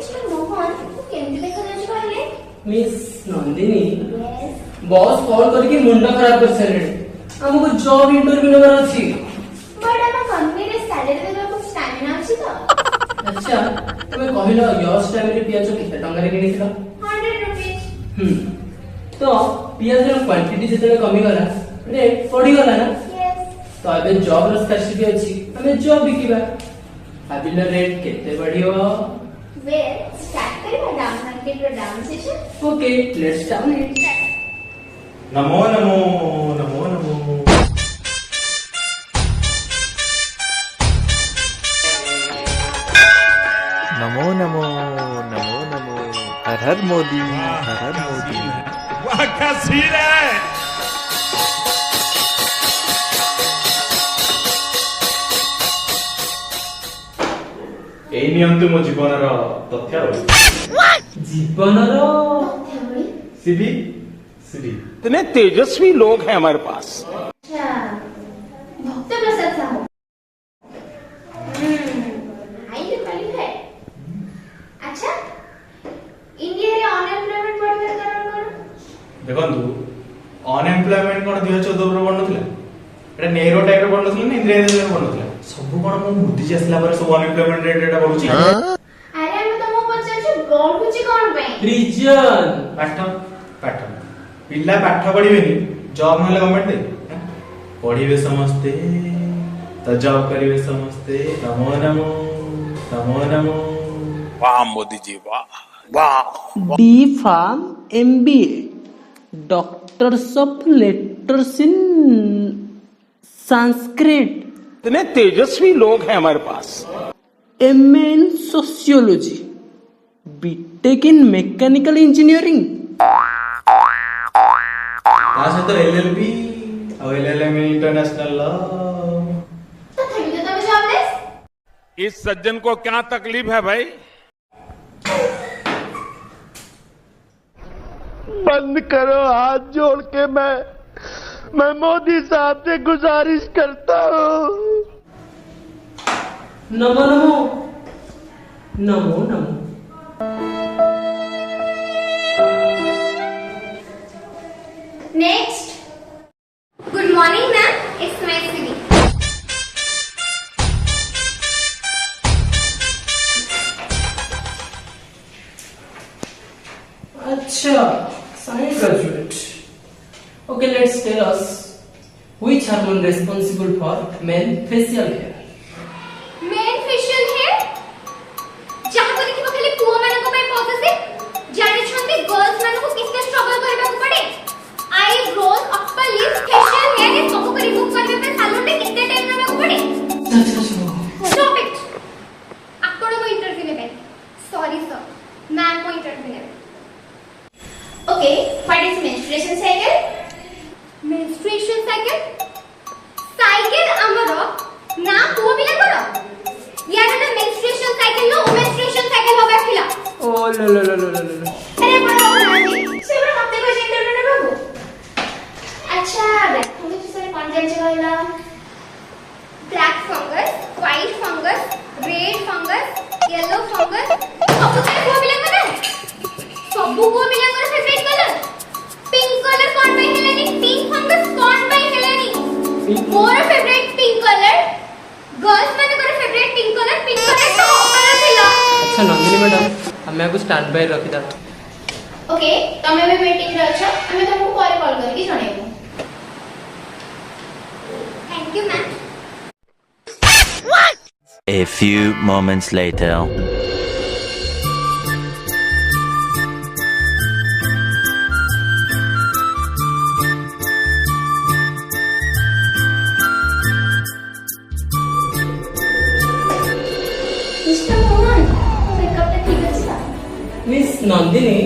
Mister Mohan को केमती देखा जाଉଛି କହିଲେ? Miss Nandini yes. Boss call करके मुंडा खराब कर सारे हमको जॉब इंटरव्यू नंबर अछि बट हम कंपनी रे सैलरी देबा को स्टैमिना अछि तो अच्छा तमे कहिलो यस टाइम रे पियाज केते टंगा रे किनिथिलो 100 रुपीस। तो पियाज रो क्वांटिटी जेते कमी गला रेट पड़ी गला ना यस। तो अबे जॉब रो स्कार्सिटी अछि हमें जॉब बिकिबा अबिलो रेट केते बढ़ियो वेल स्टार्ट करिबा डाउन मार्केट रो down session. Okay let's down it नमो नमो नमो नमो नमो नमो नमो नमो हर हर मोदी हर हर मोदी वाह क्या सीन है। एई नियंतु मो जीवनर तथ्य जीवनर थेवड़ी सीबी सीबी इतने तेजस्वी लोग हैं हमारे पास। अच्छा भक्त प्रसाद साहब हाईली क्वालिफाइड। अच्छा इंडिया रे अनएम्प्लॉयमेंट बढ़िया कारण कोन? देखंतु अनएम्प्लॉयमेंट कोन 2014 रो बननथिला एटा नेहरू टाइप रो बननथिला ना इंदिरा गांधी रो बननथिला सब कोन मो बुद्धि आसला पर सब अनएम्प्लॉयमेंट रेट एटा बढ़ुची। अरे हम तुमको पचारछु बढ़ुची कोन पे? रीजन पाठ पाठ पिला पाठ पढिबेनी जॉब नले गवर्नमेंट दे पढिबे समस्ते तो जॉब करिवे समस्ते नमो नमो नमो नमो वाह मोदी जी वाह वाह। D Pharm MBA doctors of letters in Sanskrit इतने तेजस्वी लोग हैं हमारे पास। MA in sociology BTech in mechanical engineering तासे तो एलएलबी और एलएलएम इन इंटरनेशनल लॉ तो थड़ी तो तुम जॉबलेस। इस सज्जन को क्या तकलीफ है भाई? बंद करो हाथ जोड़ के मैं मोदी साहब से गुजारिश करता हूँ। नमो नमो नमो नमो next good morning ma'am it's my city. अच्छा science graduate okay let's tell us which hormone responsible for men facial hair men facial hair जहां को देखिबो खाली पुओ मानको पे पॉजिटिव जानि छंती गर्ल्स मानको किसके स्ट्रगल करबा को पड़े eyebrows upper lip facial hair ये सब करी बुक करबे पे सैलून में कितने टाइम लेबा को पड़े? स्टॉप इट आपण को इंटरव्यू लेबे सॉरी सर मैम को इंटरव्यू लेबे। Okay what is menstruation cycle? Menstruation cycle cycle हमरो ना पुओ बिला करो यार ना menstruation cycle no menstruation cycle होबे फिला ओ लो लो लो लो लो अरे बड़ा नानी सेबरा मते को इंटरव्यू ने बाबू। अच्छा देखो तो सर कौन जान कहला black fungus white fungus red fungus yellow fungus सब तो को बिला करे सब को बिला करे फेवरेट कलर पिंक कलर कौन पे हेलानी पिंक फंगस कौन पे हेलानी मोर फेवरेट पिंक कलर गर्ल्स माने करे favourite pink colour top colour थिला। अच्छा नंदिनी मैडम हमें को स्टैंड बाय रखि दा ओके तमे भी मीटिंग रे अछ हमें तुमको कॉल करके जणाइबो। Thank you ma'am. A few moments later. Mister Mohan makeup टा ठीक अछि ना? मिस नंदिनी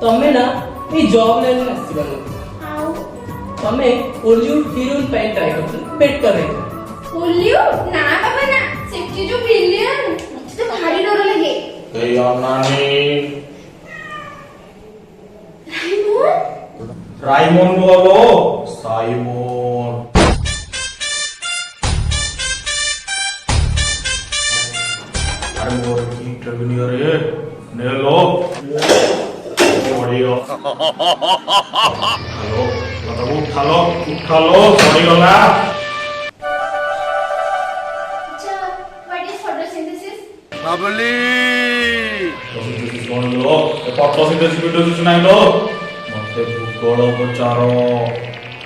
तमे ना ए जॉब लाइन में आसीबा आओ तमे बॉलीवुड हीरोइन पे ट्राई करछ बेटर है हॉलीवुड ना बाबा ना सेठी जो विलियन मुझे तो भारी डर लगे। ए नानी राइमोन राइमोन बोलो साइमोन अरे मोर हीट रेवेन्यू रे ने लो बढ़ियो हेलो मतलब उठा लो बढ़ी गला अच्छा व्हाट इज फोटोसिंथेसिस? बाबली कौन लो फोटोसिंथेसिस वीडियो सुनाई लो मते भूगोल उपचार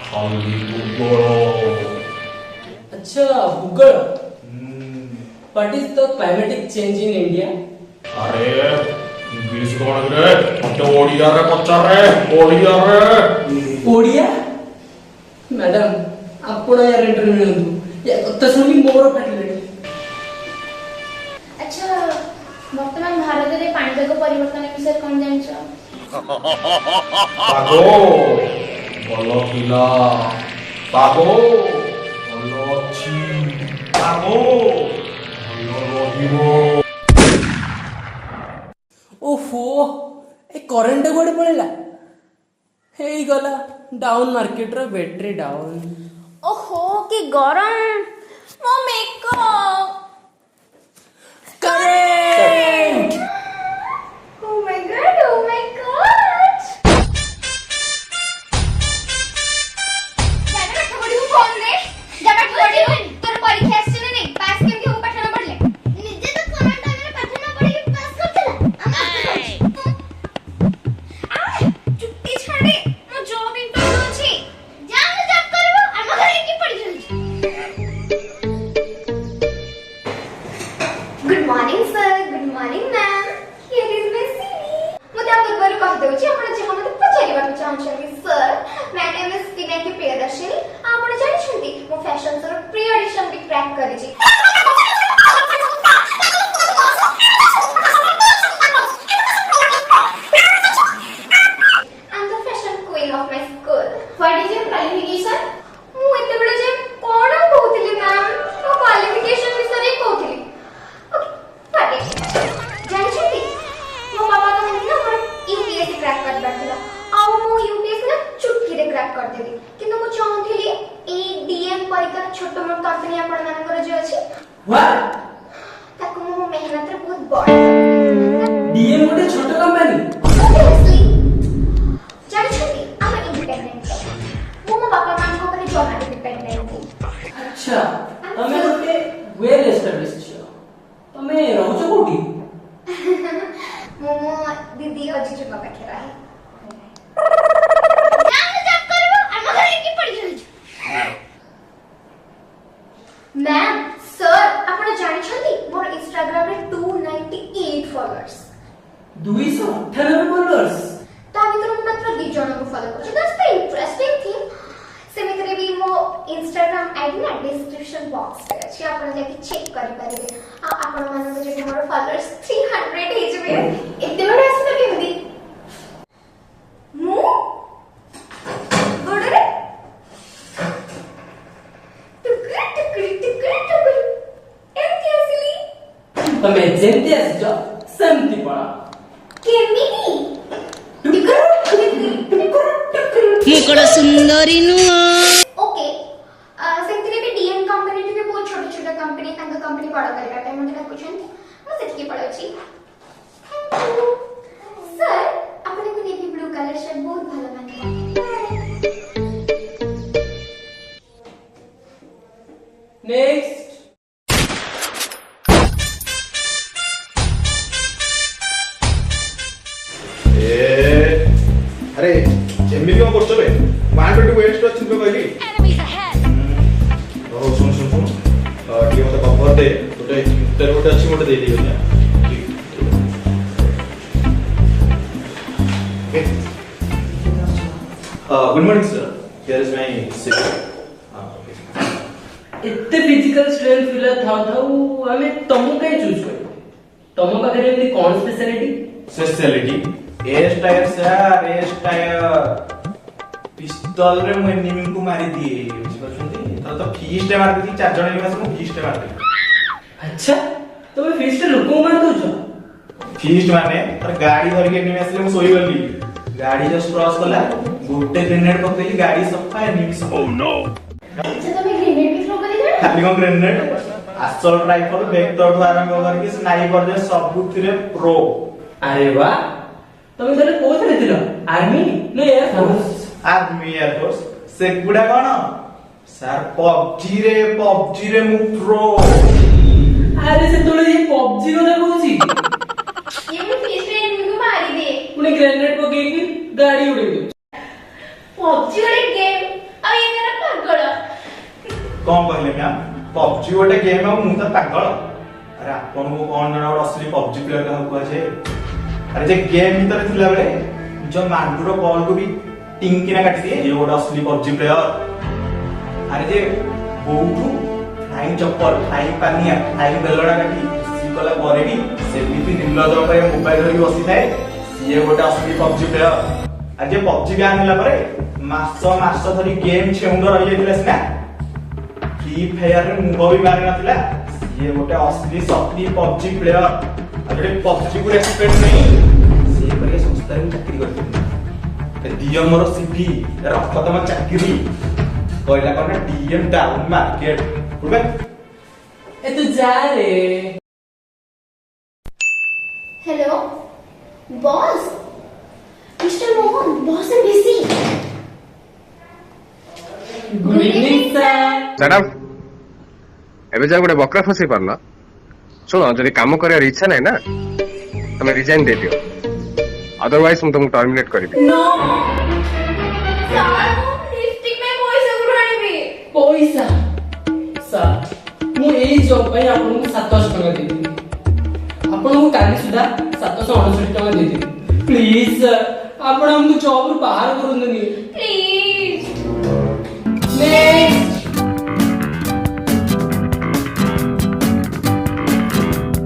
खाली भूगोल अच्छा भूगोल what is the climatic change in India? अरे इंग्लिश कौन रे मते ओडिया रे पचार रे ओडिया रे ओडिया मैडम आपण यार इंटरव्यू नियंतु या कथा सुनी मोर फाटिले। अच्छा वर्तमान भारत रे पाणीपाग परिवर्तन विषय कोन जानछ? पागो बोलो पिला पागो बोलो छी पागो बोलो रोहिबो ओफो ए करंट गोड़े पड़ेला हेई गला डाउन मार्केट रो बैटरी डाउन। ओहो कि गरम मो makeup correct oh my God oh my God जाने पाठ पढिबु फोन रे जा पाठ पढिबु तोर परीक्षा आछे नै पास केमि हो पाठ न पढले निजे तो कोरोना टाइम रे पाठ न पढि पास करतला छुट्टी छाड़े मो जॉब इंटरव्यू अछि जा न जॉब करबो हम घरे की पढ़ि चली। Good morning sir good morning ma'am here is my CV मुदा पूर्वरु कह देउछि आपण जे हम पचारिबा चाहछथि sir my name is Pinaki Priyadarshini आपण जानि छथि मो फैशन शो प्री ऑडिशन भी क्रैक करिछि। I'm the fashion queen of my school. What is your qualification? ମୁଁ ଏତେବେଳେ ଯେ କଣ କହୁଥିଲି ମ୍ୟାମ୍ ମୋ କ୍ୱାଲିଫିକେସନ ବିଷୟରେ କହୁଥିଲି। ଓକେ ଜାଣିଛନ୍ତି ମୋ ବାବା କହନ୍ତି ନା ମୋର ୟୁପିଏସସି କ୍ରାକ୍ କରିବାର ଥିଲା ଆଉ ମୁଁ ୟୁପିଏସସି ନା ଚୁଟକିରେ କ୍ରାକ୍ କରିଦେଲି କିନ୍ତୁ ମୁଁ ଚାହୁଁଥିଲି ଏଇ ଡିଏମ୍ ପରିକା ଛୋଟ ମୋଟ କମ୍ପାନୀ ଆପଣମାନଙ୍କର ଯୋଉ ଅଛି व्हाट ତାକୁ ମୁଁ ମୋ ମେହନତରେ ବହୁତ ବଡ଼ କରିଦେଲି। डीएम गोटे छोट कंपनी Obviously, ଜାଣିଛନ୍ତି ଆମେ ଇଣ୍ଡିପେଣ୍ଡେଣ୍ଟ ମୁଁ ମୋ ବାପା ମାଙ୍କ ଉପରେ ଜମା ଡିପେଣ୍ଡେଣ୍ଟ ନାହିଁ। अच्छा तमे गोटे वेल एस्टाब्लिश्ड छ तमे रहउछ कोठी? ମୁଁ ମୋ ଦିଦି ଅଜିଜୁଙ୍କ ପାଖରେ ରହେ। ଜାଣ ଜବ୍ କରିବ ଆମ ଘରେ କି ପଡି ଯାଉଛି। ମ୍ୟାମ୍ ସର୍ ଆପଣ ଜାଣିଛନ୍ତି ମୋର ଇନଷ୍ଟାଗ୍ରାମ ରେ 298 ଫଲୋଅର୍ସ 298 फॉलोअर्स ତା ଭିତରୁ ମୁଁ ମାତ୍ର 2 ଜଣଙ୍କୁ ଫଲୋ କରୁଛି। that's the interesting thing ସେମିତିରେ ବି ମୋ ଇନଷ୍ଟାଗ୍ରାମ ଆଇଡି ନା ଡିସ୍କ୍ରିପ୍ସନ ବକ୍ସ ରେ ଅଛି ଆପଣ ଯାଇକି ଚେକ୍ କରିପାରିବେ ଆଉ ଆପଣ ମାନଙ୍କୁ ଯଦି ମୋର ଫଲୋଅର୍ସ 300 ହେଇଯିବେ ଏତେ ବଡ଼ ଆସିଲା କେମିତି ମୁଁ ଗୋଡ଼ରେ ଟୁକୁରି ଟୁକୁରି ଟୁକୁରି ଟୁକୁରି ଏମିତି ଆସିଲି तमे जेंती आछ सेमती पळा କେମିତି ଟୁକୁରି ଟୁକୁରି ଟୁକୁରି ଟୁକୁରି ମୁଁ କଣ ସୁନ୍ଦରୀ ନୁହଁ? ओके सेंतरे भी डीएम कंपनी भी बहुत छोटे छोटे कंपनी तांका कंपनी बड़ा करबा टाइम मते डाकुछंती मो सेठी पळाउची सर आपने को नेवी ब्लू कलर शर्ट बहुत भलो माने नेक्स्ट अरे एमबी कौन करछ बे 120 वेस्ट अछि पे कहली ओ सुन ଟିକେ ମତେ କଭର ଦେ ଗୋଟେ ଇଣ୍ଟରଭ୍ୟୁ ଗୋଟେ ଅଛି ମତେ ଦେଇ ଦିଅ ନା good morning sir here is my CV एते फिजिकल स्ट्रेंथ फिला थाउ हमें तमु कहीं चूज कर तम पाखरे एमनी कोन स्पेशलिटी स्पेशलिटी एस टायर सर एस टायर पिस्तल रे मु एनिमी को मारी दिए बुझछंती तो फीस्ट मार दी 4 जण निवास को फीस्ट मार दे अच्छा तमे फिस्ट लोक मार दो छ फीस्ट माने और गाड़ी धर के एनिमी आसले मु सोई गली गाड़ी जस्ट क्रॉस कला गुटे ग्रेनेड पकेली गाड़ी सफा एनिमी सब अच्छा तुम्हें ग्रेनेड भी थ्रो कर दिया खाली कौन ग्रेनेड ଆସଲ୍ଟ ରାଇଫଲ ଭେକ୍ଟରଠୁ ଆରମ୍ଭ କରିକି ସ୍ନାଇପର ଯେ ସବୁଥିରେ ପ୍ରୋ। ଆରେ ବା, ତମେ ତାହେଲେ କୋଉଥିରେ ଥିଲ? ଆର୍ମି ନା air force? Army air force ସେଗୁଡା କଣ ସାର୍? ପବଜି ରେ ମୁଁ ପ୍ରୋ। ଆରେ ସେତେବେଳେ ଏ ପବଜି କଥା କହୁଛି। ये मैं फेस पे इनको मारी दे। ପୁଣି ଗ୍ରେନେଡ୍ ପକେଇକି ଗାଡି ଉଡେଇ ଦଉଛି। PUBG ଗୋଟେ ଗେମ୍ ଆଉ ଏ ତାର ପାଗଳ। କଣ କହିଲେ ମ୍ୟାମ୍? ପବଜି ଗୋଟେ ଗେମ୍ ଆଉ ମୁଁ ତ ପାଗଳ? ଆରେ ଆପଣଙ୍କୁ କଣ ଜଣା ଗୋଟେ ଅସଲି ପବଜି ପ୍ଲେୟର କାହାକୁ କୁହାଯାଏ? ଆରେ ଯେ ଗେମ୍ ଭିତରେ ଥିଲାବେଳେ ନିଜ ମାଣ୍ଡୁର ବଲକୁ ବି ଟିଙ୍କିନା କାଟିଦିଏ, ଇଏ ଗୋଟେ ଅସଲି ପବଜି ପ୍ଲେୟର। ଆରେ ଯେ ବୋଉଠୁ ଫ୍ଲାଇଂ ଚପର, ଫ୍ଲାଇଂ ପାନିଆ, ଫ୍ଲାଇଂ ବେଲଣା କାଟି ଖୁସି କଲା ପରେ ବି ସେମିତି ନିର୍ଲଜ ଉପରେ ମୋବାଇଲ ଧରିକି ବସିଥାଏ, ସିଏ ଗୋଟେ ଅସଲି ପବଜି ପ୍ଲେୟର। ଆରେ ଯେ ପବଜି ବ୍ୟାନ୍ ହେଲା ପରେ ମାସ ଧରି ଗେମ୍ ଛେଉଣ୍ଡ ରହିଯାଇଥିଲା ସିନା, ଫ୍ରି ଫାୟାରରେ ମୁଭ ବି ମାରି ନଥିଲା, ସିଏ ଗୋଟେ ଅସଲି ଶକ୍ତି ପବଜି ପ୍ଲେୟର। ଆଉ ଯୋଉଠି ପବଜିକୁ ରେସ୍ପେକ୍ଟ ନାହିଁ, ସିଏ ପରିକା ସଂସ୍ଥାରେ ମୁଁ ଚାକିରି କରିଥିଲି। ଦିଅ ମୋର ସିଭି, ରଖ ତମ ଚାକିରି, କହିଲା କଣ ଡିଏମ୍ ଡାଉନ୍ ମାର୍କେଟ। ବୁଝବେ? ଏ ତୁ ଯା ରେ। Hello boss, mister Mohan, boss है busy. Good evening sir. Madam ଏବେ ଯାଏ ଗୋଟେ ବକରା ଫସେଇ ପାରିଲ। ଶୁଣ, ଯଦି କାମ କରିବାର ଇଚ୍ଛା ନାହିଁ ନା ତମେ ରିଜାଇନ ଦେଇଦିଅ, ଅଦରୱାଇଜ ମୁଁ ତମକୁ ଟର୍ମିନେଟ କରିବି। नो ସାର୍ ମୁଁ ଲିପଷ୍ଟିକ ପାଇଁ ପଇସା କୋଉଠୁ ଆଣିବି? ପଇସା ସାର୍, ମୁଁ ଏଇ ଜବ୍ ପାଇଁ ଆପଣଙ୍କୁ 700 ଟଙ୍କା ଦେଇଦେବି। ଆପଣଙ୍କୁ କାଲି ସୁଦ୍ଧା 769 ଟଙ୍କା ଦେଇଦେବି। ପ୍ଲିଜ ସାର୍, ଆପଣ ଆମକୁ ଜବ୍ ରୁ ବାହାର କରନ୍ତୁନି। ପ୍ଲିଜ